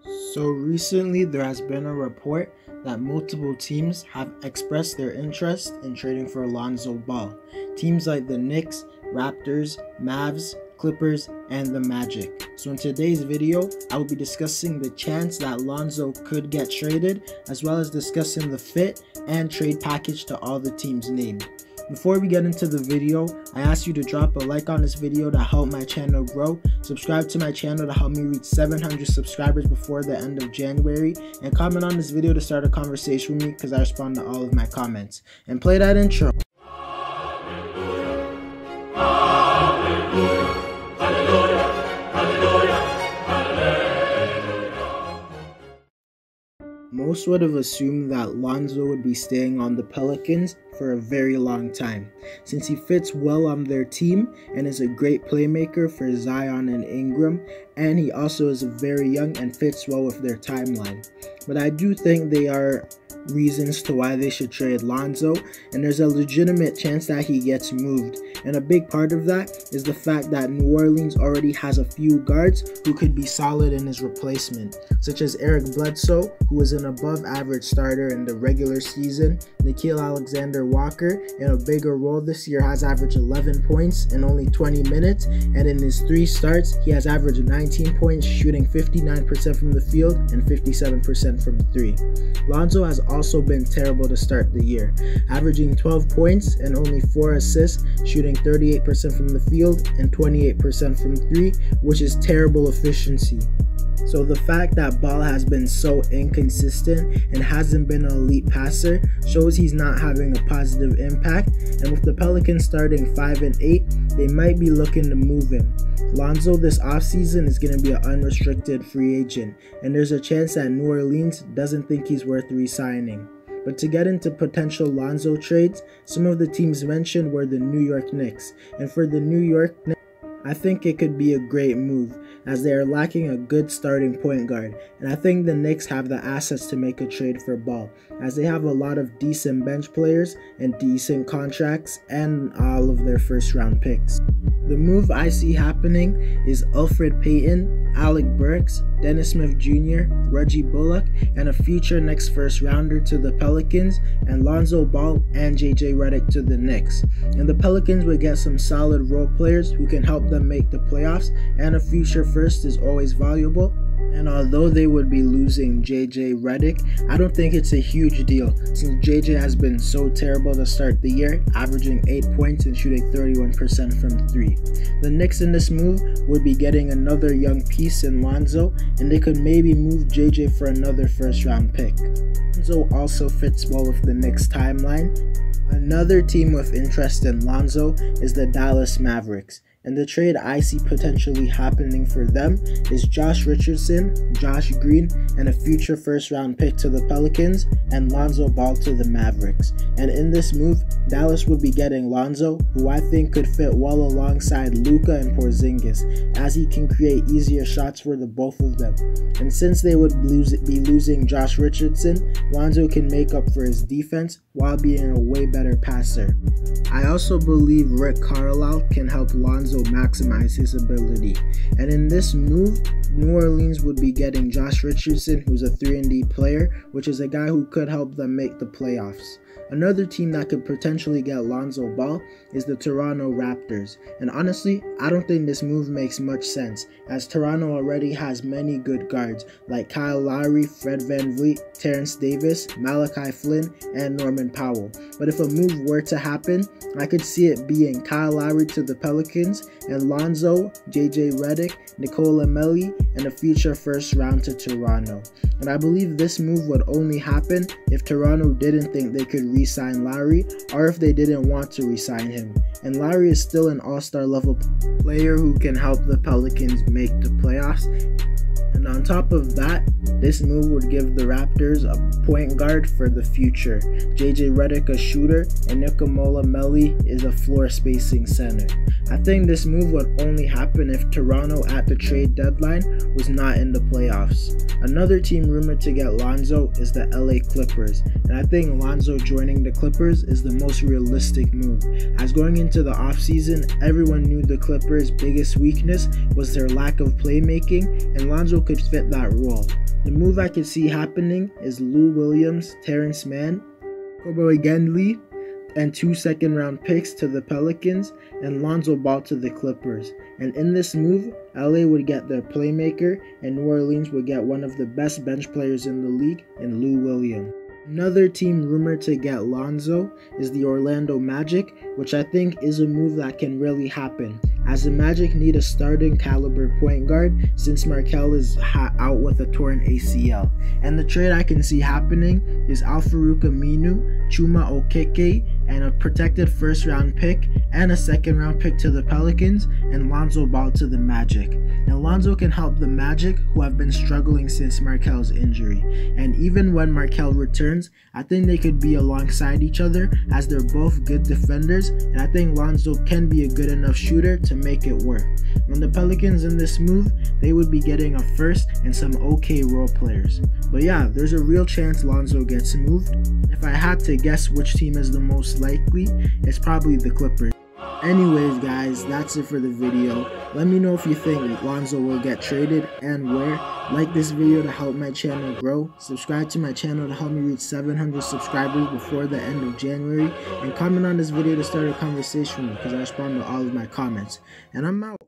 So recently there has been a report that multiple teams have expressed their interest in trading for Lonzo Ball. Teams like the Knicks, Raptors, Mavs, Clippers, and the Magic. So in today's video, I will be discussing the chance that Lonzo could get traded, as well as discussing the fit and trade package to all the teams named. Before we get into the video, I ask you to drop a like on this video to help my channel grow, subscribe to my channel to help me reach 700 subscribers before the end of January, and comment on this video to start a conversation with me because I respond to all of my comments. And play that intro. Most would have assumed that Lonzo would be staying on the Pelicans for a very long time, since he fits well on their team and is a great playmaker for Zion and Ingram, and he also is very young and fits well with their timeline. But I do think they are reasons to why they should trade Lonzo, and there's a legitimate chance that he gets moved, and a big part of that is the fact that New Orleans already has a few guards who could be solid in his replacement, such as Eric Bledsoe, who was an above average starter in the regular season. Nickeil Alexander-Walker, in a bigger role this year, has averaged 11 points in only 20 minutes, and in his 3 starts he has averaged 19 points, shooting 59% from the field and 57% from 3. Lonzo has also been terrible to start the year, averaging 12 points and only 4 assists, shooting 38% from the field and 28% from 3, which is terrible efficiency. So the fact that Ball has been so inconsistent and hasn't been an elite passer shows he's not having a positive impact, and with the Pelicans starting 5-8, they might be looking to move him. Lonzo this offseason is going to be an unrestricted free agent, and there's a chance that New Orleans doesn't think he's worth re-signing. But to get into potential Lonzo trades, some of the teams mentioned were the New York Knicks, and for the New York Knicks, I think it could be a great move, as they are lacking a good starting point guard, and I think the Knicks have the assets to make a trade for Ball, as they have a lot of decent bench players and decent contracts and all of their first round picks. The move I see happening is Elfrid Payton, Alec Burks, Dennis Smith Jr., Reggie Bullock, and a future next first rounder to the Pelicans, and Lonzo Ball and JJ Redick to the Knicks. And the Pelicans would get some solid role players who can help them make the playoffs, and a future first is always valuable. And although they would be losing JJ Redick, I don't think it's a huge deal, since JJ has been so terrible to start the year, averaging 8 points and shooting 31% from 3. The Knicks in this move would be getting another young piece in Lonzo, and they could maybe move JJ for another first round pick. Lonzo also fits well with the Knicks timeline. Another team with interest in Lonzo is the Dallas Mavericks, and the trade I see potentially happening for them is Josh Richardson, Josh Green, and a future first round pick to the Pelicans, and Lonzo Ball to the Mavericks. And in this move, Dallas would be getting Lonzo, who I think could fit well alongside Luka and Porzingis, as he can create easier shots for the both of them. And since they would be losing Josh Richardson, Lonzo can make up for his defense while being a way better passer. I also believe Rick Carlisle can help Lonzo maximize his ability, and in this move, New Orleans would be getting Josh Richardson, who's a 3-and-D player, which is a guy who could help them make the playoffs. Another team that could potentially get Lonzo Ball is the Toronto Raptors, and honestly, I don't think this move makes much sense, as Toronto already has many good guards like Kyle Lowry, Fred VanVleet, Terrence Davis, Malachi Flynn, and Norman Powell. But if a move were to happen, I could see it being Kyle Lowry to the Pelicans, and Lonzo, JJ Redick, Nickeil Alexander, and a future first round to Toronto. And I believe this move would only happen if Toronto didn't think they could re-sign Lowry, or if they didn't want to re-sign him. And Lowry is still an all-star level player who can help the Pelicans make the playoffs. And on top of that, this move would give the Raptors a point guard for the future, JJ Redick a shooter, and Nickeil Alexander is a floor spacing center. I think this move would only happen if Toronto at the trade deadline was not in the playoffs. Another team rumored to get Lonzo is the LA Clippers, and I think Lonzo joining the Clippers is the most realistic move, as going into the offseason, everyone knew the Clippers' biggest weakness was their lack of playmaking, and Lonzo could fit that role. The move I could see happening is Lou Williams, Terrence Mann, Kobe Gendley, and 2 second-round picks to the Pelicans and Lonzo Ball to the Clippers. And in this move, LA would get their playmaker and New Orleans would get one of the best bench players in the league in Lou Williams. Another team rumored to get Lonzo is the Orlando Magic, which I think is a move that can really happen, as the Magic need a starting caliber point guard since Markelle is out with a torn ACL. And the trade I can see happening is Al-Farouq Aminu, Chuma Okeke, and a protected first-round pick and a second-round pick to the Pelicans and Lonzo Ball to the Magic. Now Lonzo can help the Magic, who have been struggling since Markelle's injury, and even when Markelle returns, I think they could be alongside each other as they're both good defenders, and I think Lonzo can be a good enough shooter to make it work. When the Pelicans in this move, they would be getting a first and some okay role players. But yeah, there's a real chance Lonzo gets moved. If I had to guess which team is the most likely, it's probably the Clippers. Anyways guys, that's it for the video. Let me know if you think Lonzo will get traded and where. Like this video to help my channel grow. Subscribe to my channel to help me reach 700 subscribers before the end of January. And comment on this video to start a conversation because I respond to all of my comments. And I'm out.